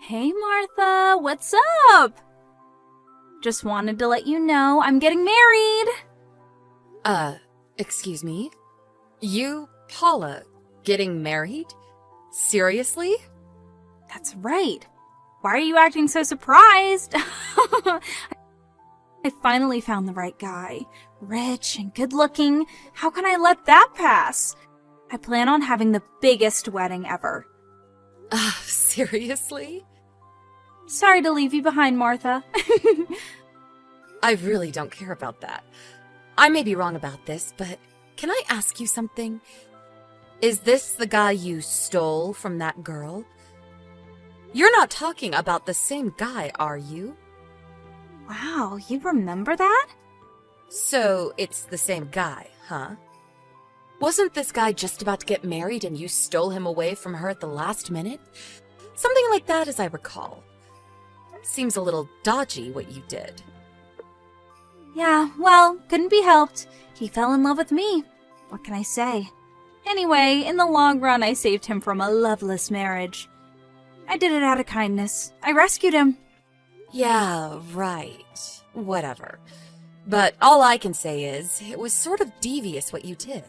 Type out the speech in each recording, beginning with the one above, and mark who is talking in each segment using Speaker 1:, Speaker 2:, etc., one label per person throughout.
Speaker 1: Hey Martha, what's up? Just wanted to let you know I'm getting married.
Speaker 2: Excuse me? You, Paula, getting married? Seriously?
Speaker 1: That's right. Why are you acting so surprised? I finally found the right guy. Rich and good looking. How can I let that pass? I plan on having the biggest wedding ever.
Speaker 2: Seriously?
Speaker 1: Sorry to leave you behind, Martha.
Speaker 2: I really don't care about that. I may be wrong about this, but can I ask you something? Is this the guy you stole from that girl? You're not talking about the same guy, are you?
Speaker 1: Wow, you remember that?
Speaker 2: So it's the same guy, huh? Wasn't this guy just about to get married and you stole him away from her at the last minute? Something like that, as I recall. Seems a little dodgy what you did.
Speaker 1: Yeah, well, couldn't be helped. He fell in love with me. What can I say? Anyway, in the long run, I saved him from a loveless marriage. I did it out of kindness. I rescued him.
Speaker 2: Yeah, right. Whatever. But all I can say is, it was sort of devious what you did.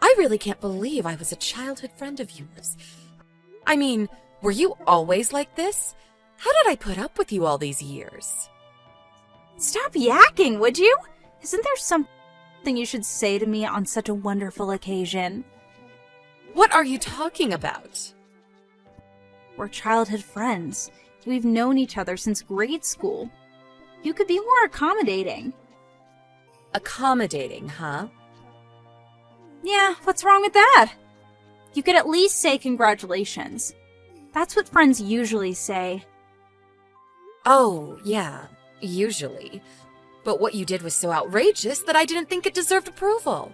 Speaker 2: I really can't believe I was a childhood friend of yours. I mean, were you always like this? How did I put up with you all these years?
Speaker 1: Stop yakking, would you? Isn't there something you should say to me on such a wonderful occasion?
Speaker 2: What are you talking about?
Speaker 1: We're childhood friends. We've known each other since grade school. You could be more accommodating.
Speaker 2: Accommodating, huh?
Speaker 1: Yeah, what's wrong with that? You could at least say congratulations. That's what friends usually say.
Speaker 2: Oh, yeah, usually. But what you did was so outrageous that I didn't think it deserved approval.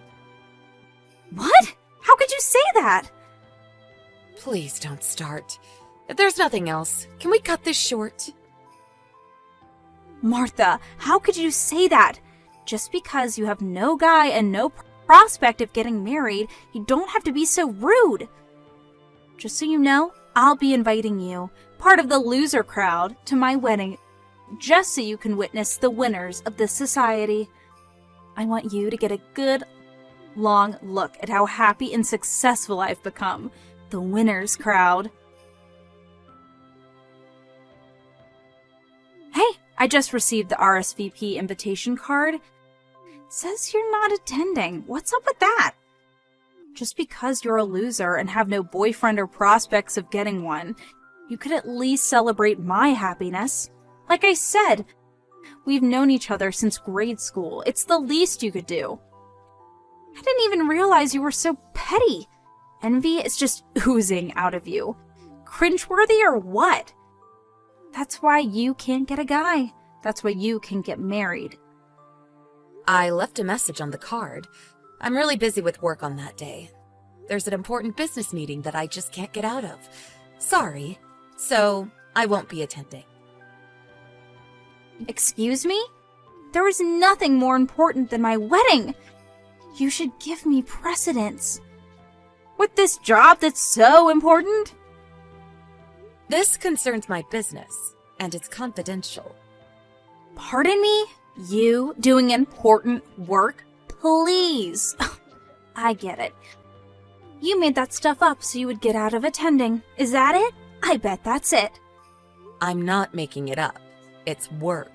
Speaker 1: What? How could you say that?
Speaker 2: Please don't start. If there's nothing else, can we cut this short?
Speaker 1: Martha, how could you say that? Just because you have no guy and no prospect of getting married, you don't have to be so rude. Just so you know, I'll be inviting you, part of the loser crowd, to my wedding, just so you can witness the winners of this society. I want you to get a good, long look at how happy and successful I've become. The winners crowd. Hey, I just received the RSVP invitation card. It says you're not attending. What's up with that? Just because you're a loser and have no boyfriend or prospects of getting one, you could at least celebrate my happiness. Like I said, we've known each other since grade school. It's the least you could do. I didn't even realize you were so petty. Envy is just oozing out of you. Cringeworthy or what? That's why you can't get a guy. That's why you can get married.
Speaker 2: I left a message on the card. I'm really busy with work on that day. There's an important business meeting that I just can't get out of. Sorry. So, I won't be attending.
Speaker 1: Excuse me? There is nothing more important than my wedding. You should give me precedence. With this job that's so important?
Speaker 2: This concerns my business, and it's confidential.
Speaker 1: Pardon me? You doing important work? Please. I get it. You made that stuff up so you would get out of attending. Is that it? I bet that's it.
Speaker 2: I'm not making it up. It's work.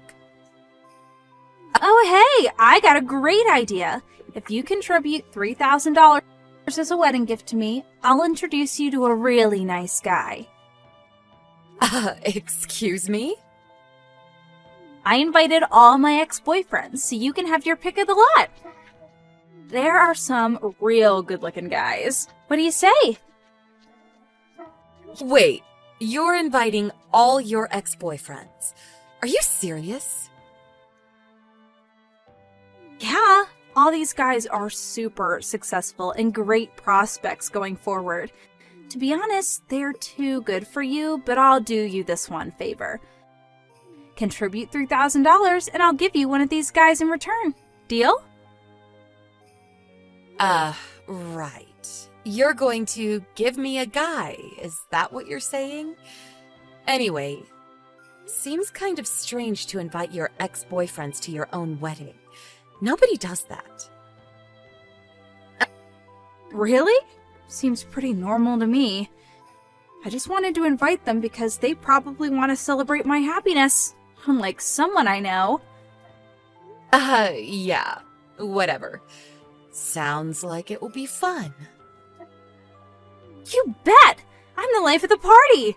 Speaker 1: Oh, hey, I got a great idea. If you contribute $3,000 as a wedding gift to me, I'll introduce you to a really nice guy.
Speaker 2: Excuse me?
Speaker 1: I invited all my ex-boyfriends so you can have your pick of the lot. There are some real good-looking guys. What do you say?
Speaker 2: Wait, you're inviting all your ex-boyfriends. Are you serious?
Speaker 1: Yeah, all these guys are super successful and great prospects going forward. To be honest, they're too good for you, but I'll do you this one favor. Contribute $3,000 and I'll give you one of these guys in return. Deal?
Speaker 2: Right. You're going to give me a guy, is that what you're saying? Anyway, seems kind of strange to invite your ex-boyfriends to your own wedding. Nobody does that.
Speaker 1: Really? Seems pretty normal to me. I just wanted to invite them because they probably want to celebrate my happiness, unlike someone I know.
Speaker 2: Yeah, whatever. Sounds like it will be fun.
Speaker 1: You bet! I'm the life of the party!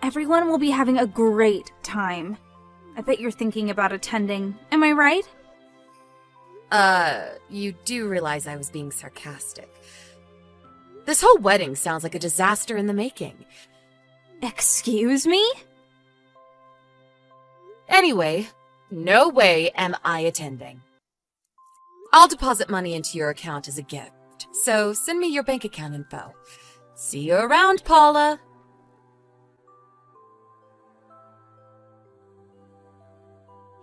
Speaker 1: Everyone will be having a great time. I bet you're thinking about attending, am I right?
Speaker 2: You do realize I was being sarcastic. This whole wedding sounds like a disaster in the making.
Speaker 1: Excuse me?
Speaker 2: Anyway, no way am I attending. I'll deposit money into your account as a gift, so send me your bank account info. See you around, Paula.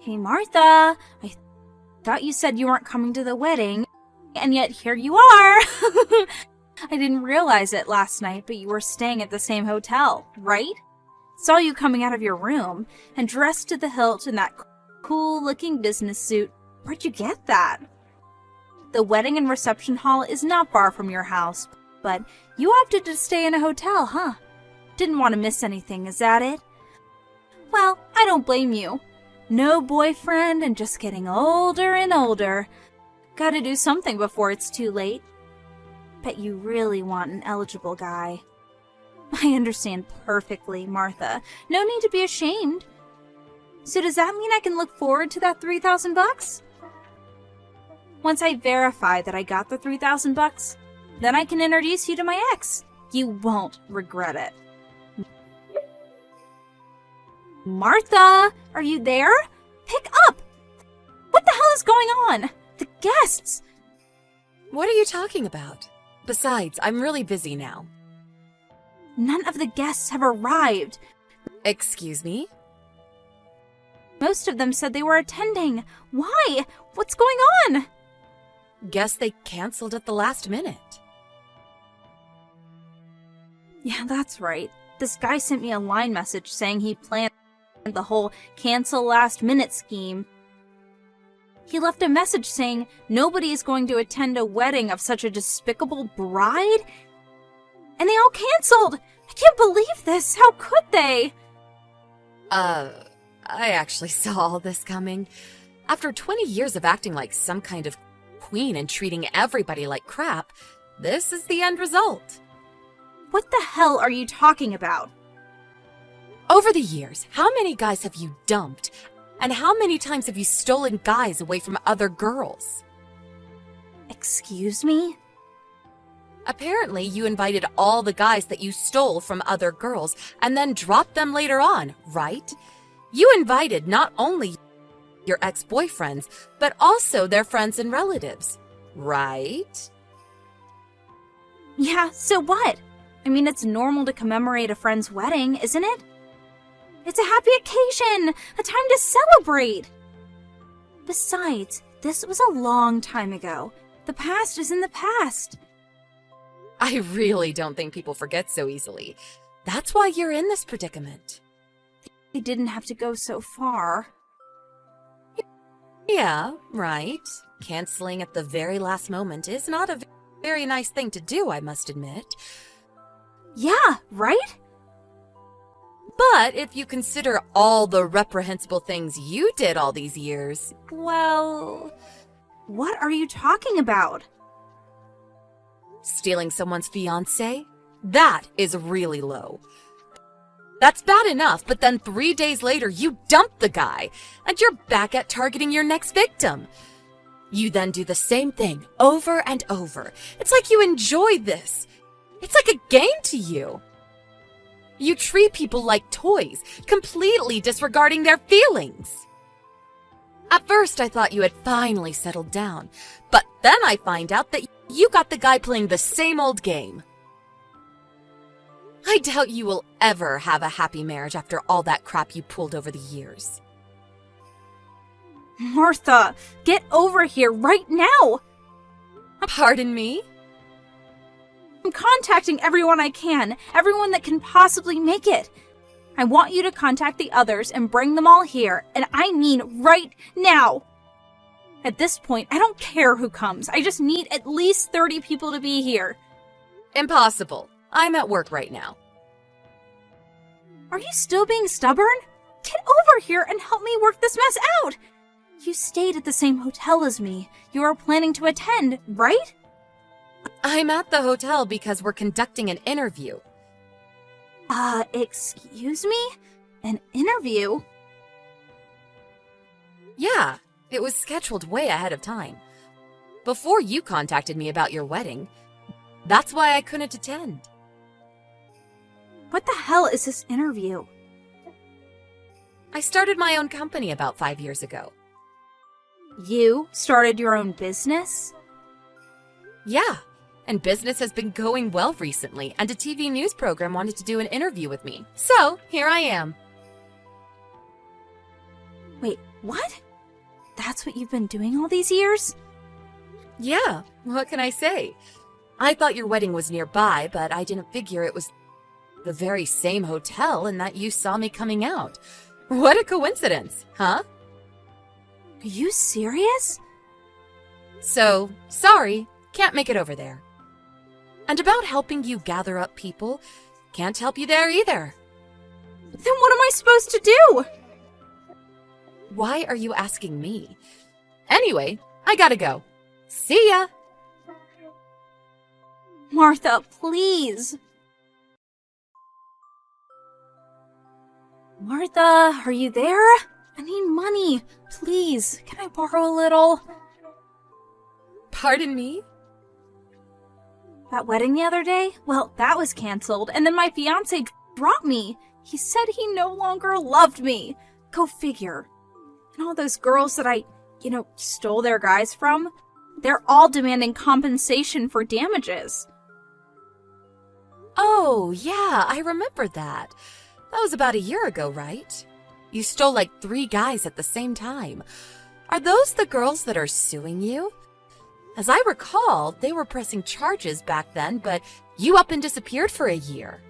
Speaker 1: Hey, Martha. I thought you said you weren't coming to the wedding, and yet here you are. I didn't realize it last night, but you were staying at the same hotel, right? Saw you coming out of your room and dressed to the hilt in that cool-looking business suit. Where'd you get that? The wedding and reception hall is not far from your house, but you opted to stay in a hotel, huh? Didn't want to miss anything, is that it? Well, I don't blame you. No boyfriend and just getting older and older. Gotta do something before it's too late. Bet you really want an eligible guy. I understand perfectly, Martha. No need to be ashamed. So does that mean I can look forward to that $3,000? Once I verify that I got the $3,000, then I can introduce you to my ex. You won't regret it. Martha, are you there? Pick up! What the hell is going on? The guests!
Speaker 2: What are you talking about? Besides, I'm really busy now.
Speaker 1: None of the guests have arrived.
Speaker 2: Excuse me?
Speaker 1: Most of them said they were attending. Why? What's going on?
Speaker 2: Guess they canceled at the last minute.
Speaker 1: Yeah, that's right. This guy sent me a line message saying he planned the whole cancel last minute scheme. He left a message saying nobody is going to attend a wedding of such a despicable bride. And they all canceled. I can't believe this. How could they?
Speaker 2: I actually saw all this coming. After 20 years of acting like some kind of queen and treating everybody like crap, this is the end result.
Speaker 1: What the hell are you talking about?
Speaker 2: Over the years, how many guys have you dumped? And how many times have you stolen guys away from other girls?
Speaker 1: Excuse me?
Speaker 2: Apparently, you invited all the guys that you stole from other girls and then dropped them later on, right? You invited not only your ex-boyfriends, but also their friends and relatives, right?
Speaker 1: Yeah, so what? I mean, it's normal to commemorate a friend's wedding, isn't it? It's a happy occasion, a time to celebrate. Besides, this was a long time ago. The past is in the past.
Speaker 2: I really don't think people forget so easily. That's why you're in this predicament.
Speaker 1: They didn't have to go so far.
Speaker 2: Yeah, right. Canceling at the very last moment is not a very nice thing to do, I must admit.
Speaker 1: Yeah, right?
Speaker 2: But if you consider all the reprehensible things you did all these years, well...
Speaker 1: What are you talking about?
Speaker 2: Stealing someone's fiancé? That is really low. That's bad enough, but then 3 days later you dump the guy, and you're back at targeting your next victim. You then do the same thing over and over. It's like you enjoy this. It's like a game to you. You treat people like toys, completely disregarding their feelings. At first, I thought you had finally settled down, but then I find out that you got the guy playing the same old game. I doubt you will ever have a happy marriage after all that crap you pulled over the years.
Speaker 1: Martha, get over here right now!
Speaker 2: Pardon me?
Speaker 1: I'm contacting everyone I can, everyone that can possibly make it. I want you to contact the others and bring them all here, and I mean right now. At this point, I don't care who comes. I just need at least 30 people to be here.
Speaker 2: Impossible. I'm at work right now.
Speaker 1: Are you still being stubborn? Get over here and help me work this mess out. You stayed at the same hotel as me. You are planning to attend, right?
Speaker 2: I'm at the hotel because we're conducting an interview.
Speaker 1: Excuse me? An interview?
Speaker 2: Yeah, it was scheduled way ahead of time. Before you contacted me about your wedding. That's why I couldn't attend.
Speaker 1: What the hell is this interview?
Speaker 2: I started my own company about 5 years ago.
Speaker 1: You started your own business?
Speaker 2: Yeah, and business has been going well recently, and a TV news program wanted to do an interview with me. So, here I am.
Speaker 1: Wait, what? That's what you've been doing all these years?
Speaker 2: Yeah, what can I say? I thought your wedding was nearby, but I didn't figure it was the very same hotel and that you saw me coming out. What a coincidence, huh?
Speaker 1: Are you serious?
Speaker 2: So, sorry, can't make it over there. And about helping you gather up people, can't help you there either.
Speaker 1: Then what am I supposed to do?
Speaker 2: Why are you asking me? Anyway, I gotta go. See ya!
Speaker 1: Martha, please. Martha, are you there? I need money. Please, can I borrow a little?
Speaker 2: Pardon me?
Speaker 1: That wedding the other day? Well, that was canceled, and then my fiancé dropped me. He said he no longer loved me. Go figure. And all those girls that I, stole their guys from, they're all demanding compensation for damages.
Speaker 2: Oh, yeah, I remember that. That was about a year ago, right? You stole like 3 guys at the same time. Are those the girls that are suing you? As I recall, they were pressing charges back then, but you up and disappeared for a year.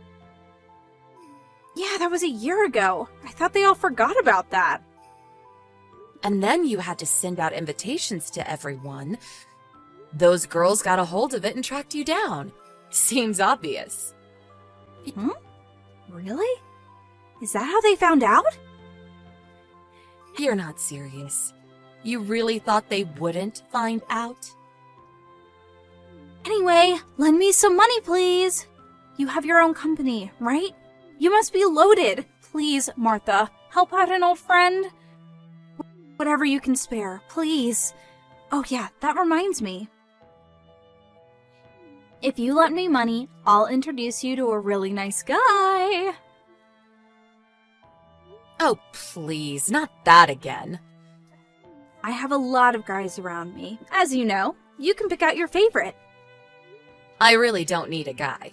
Speaker 1: Yeah, that was a year ago. I thought they all forgot about that.
Speaker 2: And then you had to send out invitations to everyone. Those girls got a hold of it and tracked you down. Seems obvious.
Speaker 1: Really? Is that how they found out?
Speaker 2: You're not serious. You really thought they wouldn't find out?
Speaker 1: Anyway, lend me some money, please. You have your own company, right? You must be loaded. Please, Martha, help out an old friend. Whatever you can spare, please. Oh yeah, that reminds me. If you lend me money, I'll introduce you to a really nice guy.
Speaker 2: Oh, please, not that again.
Speaker 1: I have a lot of guys around me. As you know, you can pick out your favorite.
Speaker 2: I really don't need a guy.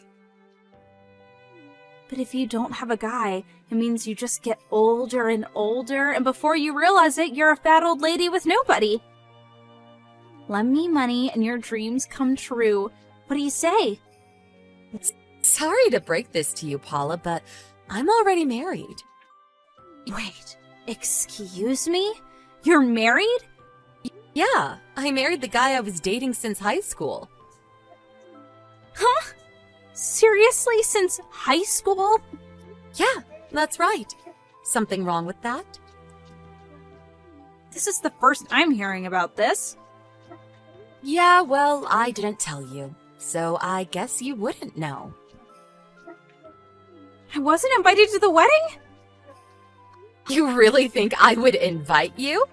Speaker 1: But if you don't have a guy, it means you just get older and older, and before you realize it, you're a fat old lady with nobody. Lend me money and your dreams come true. What do you say?
Speaker 2: Sorry to break this to you, Paula, but I'm already married.
Speaker 1: Wait, excuse me? You're married?
Speaker 2: Yeah, I married the guy I was dating since high school.
Speaker 1: Huh? Seriously, since high school?
Speaker 2: Yeah, that's right. Something wrong with that?
Speaker 1: This is the first I'm hearing about this.
Speaker 2: Yeah, well, I didn't tell you, so I guess you wouldn't know.
Speaker 1: I wasn't invited to the wedding?
Speaker 2: You really think I would invite you?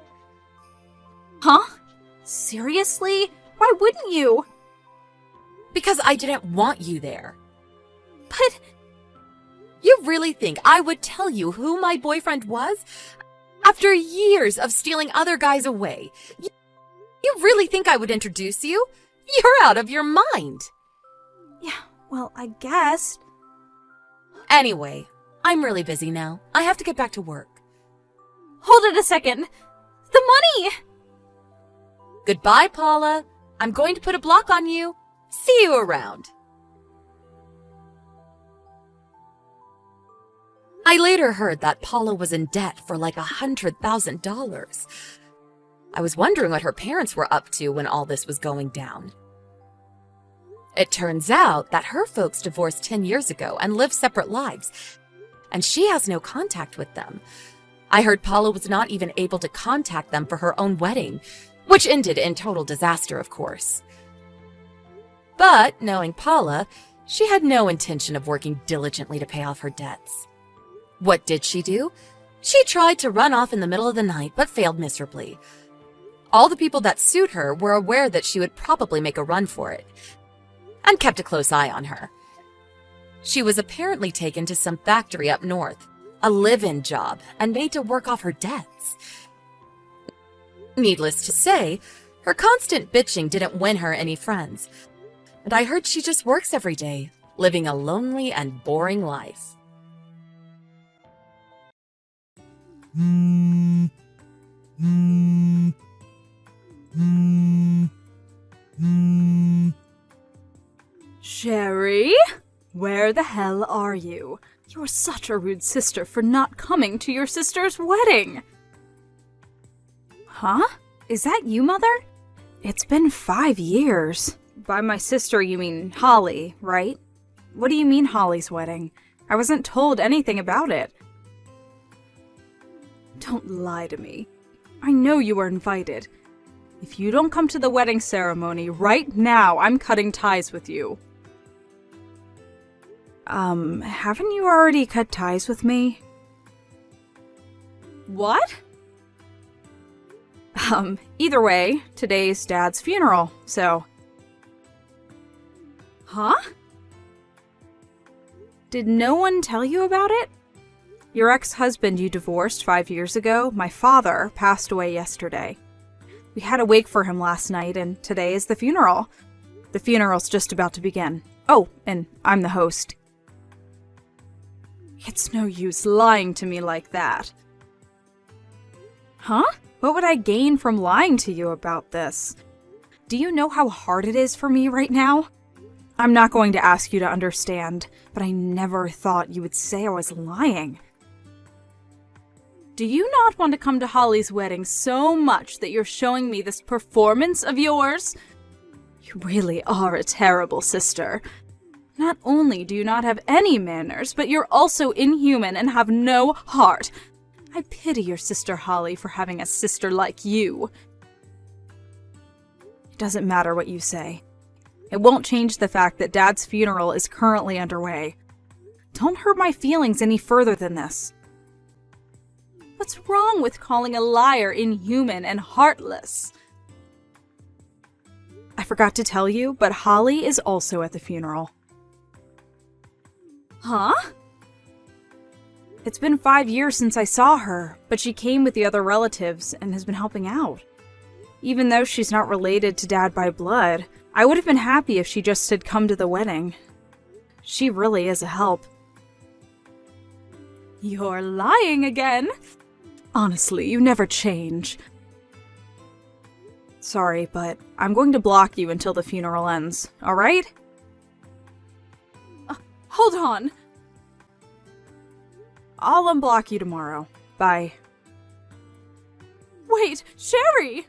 Speaker 1: Huh? Seriously? Why wouldn't you?
Speaker 2: Because I didn't want you there.
Speaker 1: But
Speaker 2: you really think I would tell you who my boyfriend was? After years of stealing other guys away, you really think I would introduce you? You're out of your mind.
Speaker 1: yeah, well, I guess.
Speaker 2: Anyway, I'm really busy now. I have to get back to work.
Speaker 1: Hold it a second. The money!
Speaker 2: Goodbye, Paula. I'm going to put a block on you. See you around. I later heard that Paula was in debt for like $100,000. I was wondering what her parents were up to when all this was going down. It turns out that her folks divorced 10 years ago and live separate lives, and she has no contact with them. I heard Paula was not even able to contact them for her own wedding, which ended in total disaster, of course. But, knowing Paula, she had no intention of working diligently to pay off her debts. What did she do? She tried to run off in the middle of the night, but failed miserably. All the people that sued her were aware that she would probably make a run for it, and kept a close eye on her. She was apparently taken to some factory up north, a live-in job, and made to work off her debts. Needless to say, her constant bitching didn't win her any friends, and I heard she just works every day, living a lonely and boring life.
Speaker 1: Sherry? Where the hell are you? You're such a rude sister for not coming to your sister's wedding. Huh? Is that you, Mother? It's been 5 years. By my sister, you mean Holly, right? What do you mean Holly's wedding? I wasn't told anything about it. Don't lie to me. I know you were invited. If you don't come to the wedding ceremony right now, I'm cutting ties with you. Haven't you already cut ties with me? What? Either way, today's Dad's funeral, so... Huh? Did no one tell you about it? Your ex-husband you divorced 5 years ago, my father, passed away yesterday. We had a wake for him last night, and today is the funeral. The funeral's just about to begin. Oh, and I'm the host. It's no use lying to me like that. Huh? What would I gain from lying to you about this? Do you know how hard it is for me right now? I'm not going to ask you to understand, but I never thought you would say I was lying. Do you not want to come to Holly's wedding so much that you're showing me this performance of yours? You really are a terrible sister. Not only do you not have any manners, but you're also inhuman and have no heart. I pity your sister Holly for having a sister like you. It doesn't matter what you say. It won't change the fact that Dad's funeral is currently underway. Don't hurt my feelings any further than this. What's wrong with calling a liar inhuman and heartless? I forgot to tell you, but Holly is also at the funeral. Huh? It's been 5 years since I saw her, but she came with the other relatives and has been helping out. Even though she's not related to Dad by blood, I would have been happy if she just had come to the wedding. She really is a help. You're lying again. Honestly, you never change. Sorry, but I'm going to block you until the funeral ends, alright? Hold on. I'll unblock you tomorrow. Bye. Wait, Sherry!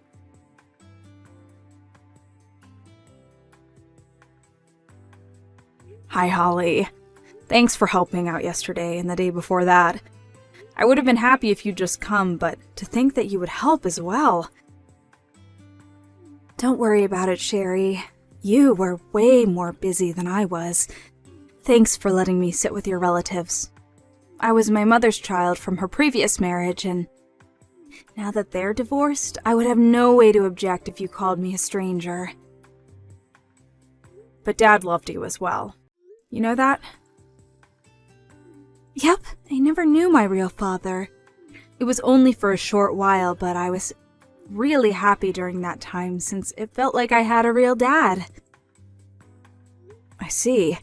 Speaker 1: Hi, Holly. Thanks for helping out yesterday and the day before that. I would have been happy if you'd just come, but to think that you would help as well. Don't worry about it, Sherry. You were way more busy than I was. Thanks for letting me sit with your relatives. I was my mother's child from her previous marriage, and now that they're divorced, I would have no way to object if you called me a stranger. But Dad loved you as well. You know that? Yep, I never knew my real father. It was only for a short while, but I was really happy during that time since it felt like I had a real dad. I see.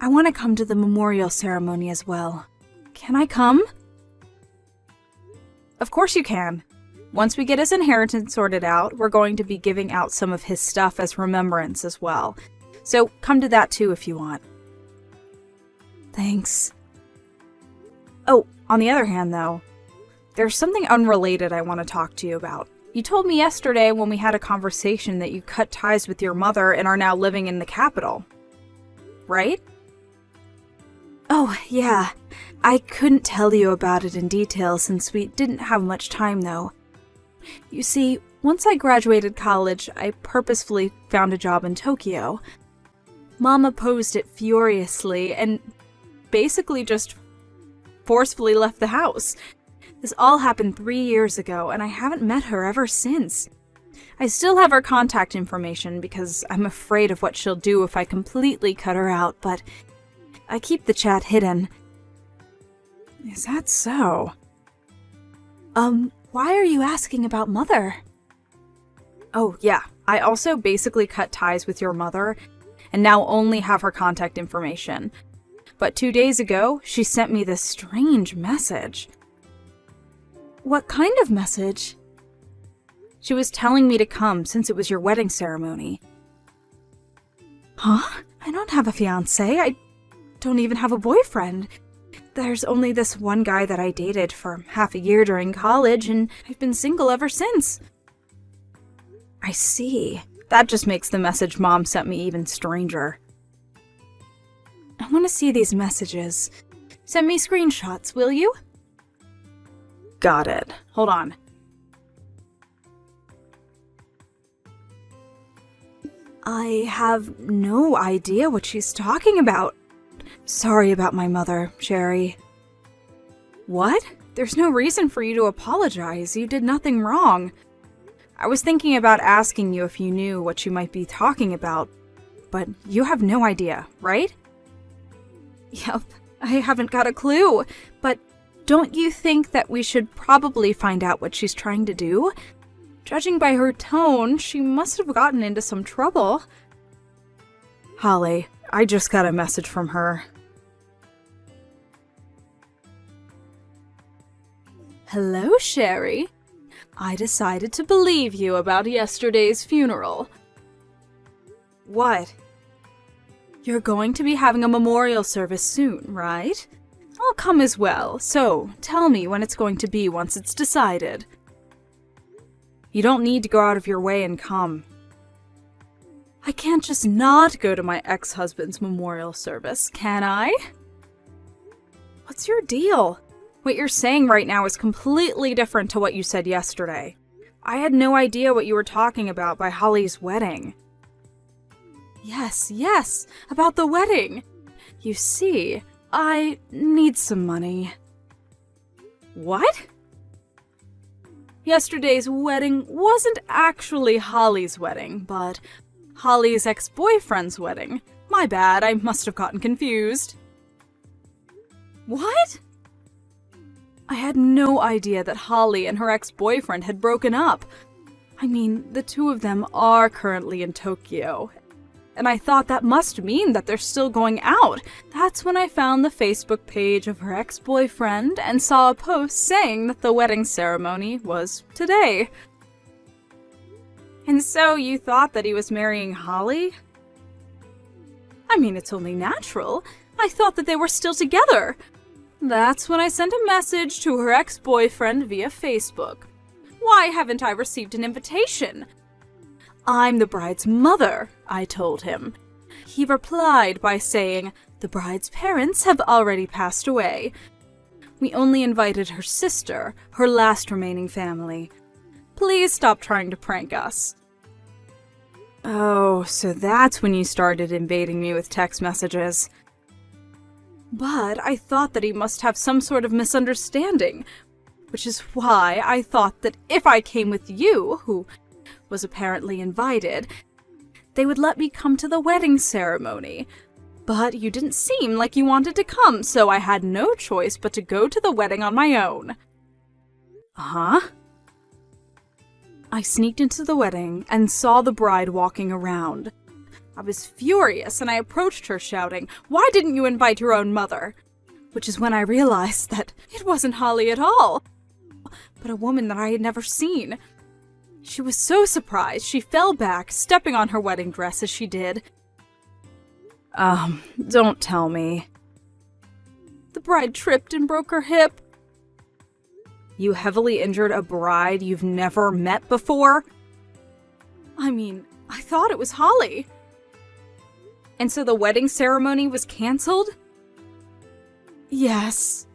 Speaker 1: I want to come to the memorial ceremony as well. Can I come? Of course you can. Once we get his inheritance sorted out, we're going to be giving out some of his stuff as remembrance as well. So come to that too if you want. Thanks. Oh, on the other hand, though, there's something unrelated I want to talk to you about. You told me yesterday when we had a conversation that you cut ties with your mother and are now living in the capital. Right? Oh, yeah. I couldn't tell you about it in detail since we didn't have much time, though. You see, once I graduated college, I purposefully found a job in Tokyo. Mom opposed it furiously and basically just forcefully left the house. This all happened 3 years ago, and I haven't met her ever since. I still have her contact information because I'm afraid of what she'll do if I completely cut her out, but I keep the chat hidden. Is that so? Why are you asking about Mother? Oh, yeah. I also basically cut ties with your mother, and now only have her contact information. But 2 days ago, she sent me this strange message. What kind of message? She was telling me to come since it was your wedding ceremony. Huh? I don't have a fiancé. I don't even have a boyfriend. There's only this one guy that I dated for half a year during college, and I've been single ever since. I see. That just makes the message Mom sent me even stranger. I want to see these messages. Send me screenshots, will you? Got it. Hold on. I have no idea what she's talking about. Sorry about my mother, Sherry. What? There's no reason for you to apologize. You did nothing wrong. I was thinking about asking you if you knew what she might be talking about, but you have no idea, right? Yep, I haven't got a clue, but don't you think that we should probably find out what she's trying to do? Judging by her tone, she must have gotten into some trouble. Holly, I just got a message from her. Hello, Sherry. I decided to believe you about yesterday's funeral. What? You're going to be having a memorial service soon, right? I'll come as well, so tell me when it's going to be once it's decided. You don't need to go out of your way and come. I can't just not go to my ex-husband's memorial service, can I? What's your deal? What you're saying right now is completely different to what you said yesterday. I had no idea what you were talking about by Holly's wedding. Yes, about the wedding. You see, I need some money. What? Yesterday's wedding wasn't actually Holly's wedding, but Holly's ex-boyfriend's wedding. My bad, I must have gotten confused. What? I had no idea that Holly and her ex-boyfriend had broken up. I mean, the two of them are currently in Tokyo, and I thought that must mean that they're still going out. That's when I found the Facebook page of her ex-boyfriend and saw a post saying that the wedding ceremony was today. And so you thought that he was marrying Holly? I mean, it's only natural. I thought that they were still together. That's when I sent a message to her ex-boyfriend via Facebook. Why haven't I received an invitation? I'm the bride's mother, I told him. He replied by saying, the bride's parents have already passed away. We only invited her sister, her last remaining family. Please stop trying to prank us. Oh, so that's when you started invading me with text messages. But I thought that he must have some sort of misunderstanding, which is why I thought that if I came with you, who was apparently invited, they would let me come to the wedding ceremony. But you didn't seem like you wanted to come, so I had no choice but to go to the wedding on my own. Huh? I sneaked into the wedding and saw the bride walking around. I was furious and I approached her shouting, "Why didn't you invite your own mother?" Which is when I realized that it wasn't Holly at all, but a woman that I had never seen. She was so surprised she fell back, stepping on her wedding dress as she did. Don't tell me. The bride tripped and broke her hip. You heavily injured a bride you've never met before? I mean, I thought it was Holly. And so the wedding ceremony was canceled? Yes.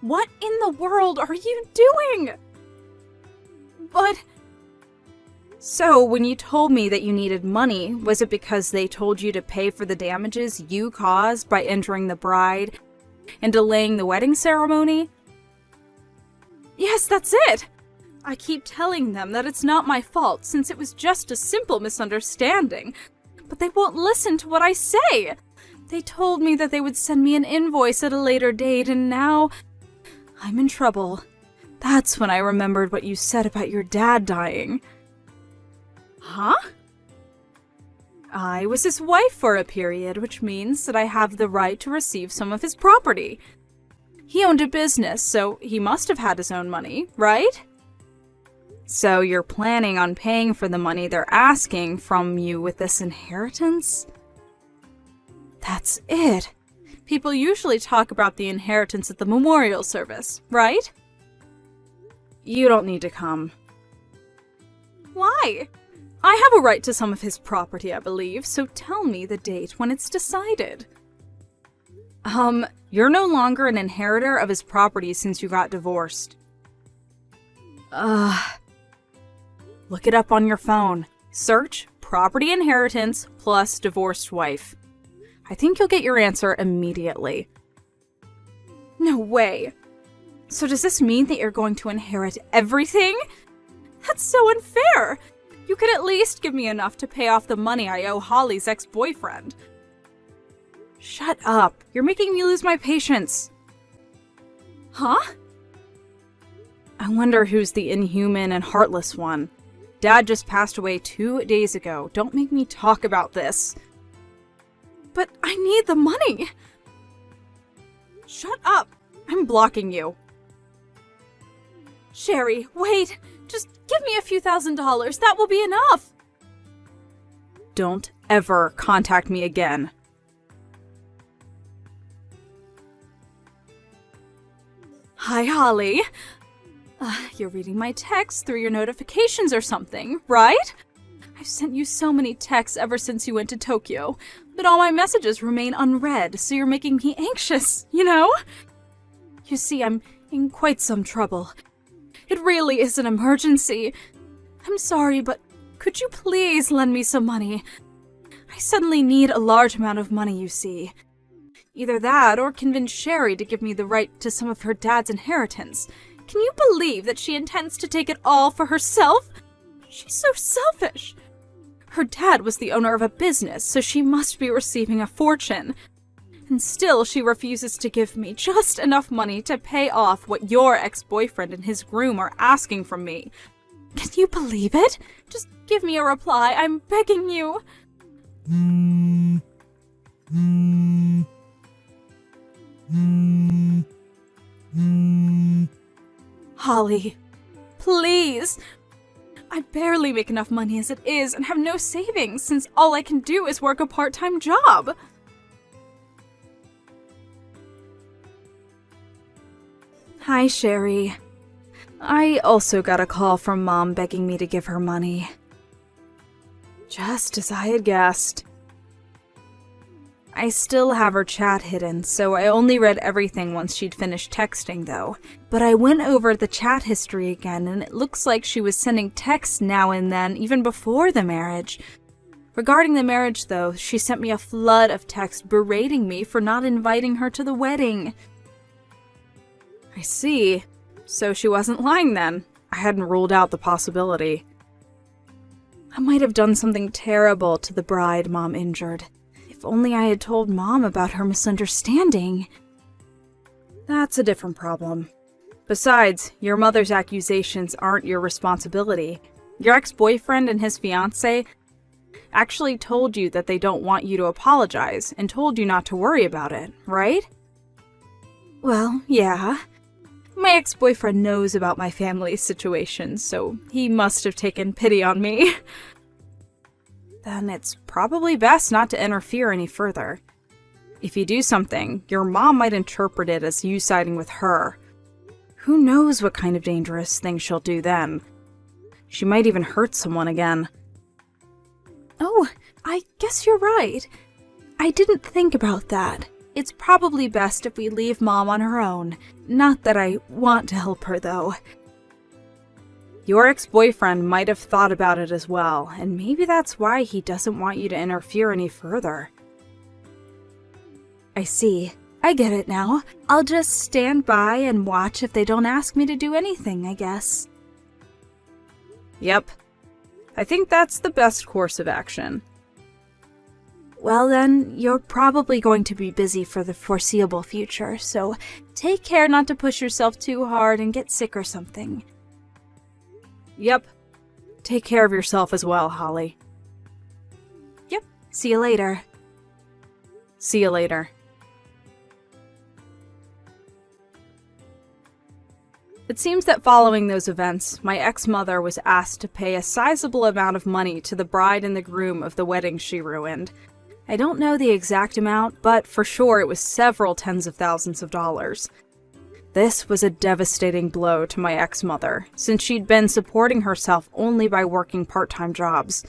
Speaker 1: What in the world are you doing? But... So, when you told me that you needed money, was it because they told you to pay for the damages you caused by injuring the bride and delaying the wedding ceremony? Yes, that's it! I keep telling them that it's not my fault since it was just a simple misunderstanding, but they won't listen to what I say. They told me that they would send me an invoice at a later date, and now I'm in trouble. That's when I remembered what you said about your dad dying. Huh? I was his wife for a period, which means that I have the right to receive some of his property. He owned a business, so he must have had his own money, right? So you're planning on paying for the money they're asking from you with this inheritance? That's it. People usually talk about the inheritance at the memorial service, right? You don't need to come. Why? I have a right to some of his property, I believe, so tell me the date when it's decided. You're no longer an inheritor of his property since you got divorced. Look it up on your phone. Search property inheritance plus divorced wife. I think you'll get your answer immediately. No way. So does this mean that you're going to inherit everything? That's so unfair. You could at least give me enough to pay off the money I owe Holly's ex-boyfriend. Shut up. You're making me lose my patience. Huh? I wonder who's the inhuman and heartless one. Dad just passed away 2 days ago. Don't make me talk about this. But I need the money. Shut up. I'm blocking you. Sherry, wait. Just give me a few $1,000s. That will be enough. Don't ever contact me again. Hi, Holly. You're reading my texts through your notifications or something, right? I've sent you so many texts ever since you went to Tokyo, but all my messages remain unread, so you're making me anxious, you know? You see, I'm in quite some trouble. It really is an emergency. I'm sorry, but could you please lend me some money? I suddenly need a large amount of money, you see. Either that, or convince Sherry to give me the right to some of her dad's inheritance. Can you believe that she intends to take it all for herself? She's so selfish. Her dad was the owner of a business, so she must be receiving a fortune. And still she refuses to give me just enough money to pay off what your ex-boyfriend and his groom are asking from me. Can you believe it? Just give me a reply, I'm begging you. Holly, please. I barely make enough money as it is and have no savings since all I can do is work a part-time job. Hi, Sherry. I also got a call from Mom begging me to give her money. Just as I had guessed. I still have her chat hidden, so I only read everything once she'd finished texting, though. But I went over the chat history again, and it looks like she was sending texts now and then, even before the marriage. Regarding the marriage, though, she sent me a flood of texts berating me for not inviting her to the wedding. I see. So she wasn't lying then. I hadn't ruled out the possibility. I might have done something terrible to the bride Mom injured. If only I had told Mom about her misunderstanding. That's a different problem. Besides, your mother's accusations aren't your responsibility. Your ex-boyfriend and his fiancée actually told you that they don't want you to apologize and told you not to worry about it, right? Well, yeah. My ex-boyfriend knows about my family's situation, so he must have taken pity on me. Then it's probably best not to interfere any further. If you do something, your mom might interpret it as you siding with her. Who knows what kind of dangerous thing she'll do then? She might even hurt someone again. Oh, I guess you're right. I didn't think about that. It's probably best if we leave Mom on her own. Not that I want to help her, though. Your ex-boyfriend might have thought about it as well, and maybe that's why he doesn't want you to interfere any further. I see. I get it now. I'll just stand by and watch if they don't ask me to do anything, I guess. Yep. I think that's the best course of action. Well then, you're probably going to be busy for the foreseeable future, so take care not to push yourself too hard and get sick or something. Yep. Take care of yourself as well, Holly. Yep. See you later. See you later. It seems that following those events, my ex-mother was asked to pay a sizable amount of money to the bride and the groom of the wedding she ruined. I don't know the exact amount, but for sure it was several tens of thousands of dollars. This was a devastating blow to my ex-mother, since she'd been supporting herself only by working part-time jobs.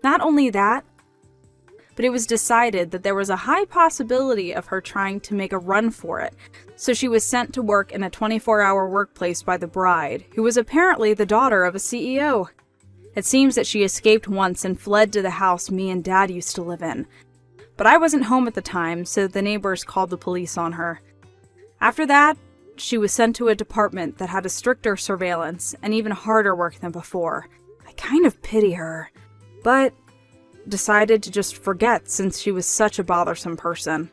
Speaker 1: Not only that, but it was decided that there was a high possibility of her trying to make a run for it, so she was sent to work in a 24-hour workplace by the bride, who was apparently the daughter of a CEO. It seems that she escaped once and fled to the house me and Dad used to live in. But I wasn't home at the time, so the neighbors called the police on her. After that, she was sent to a department that had a stricter surveillance and even harder work than before. I kind of pity her, but decided to just forget since she was such a bothersome person.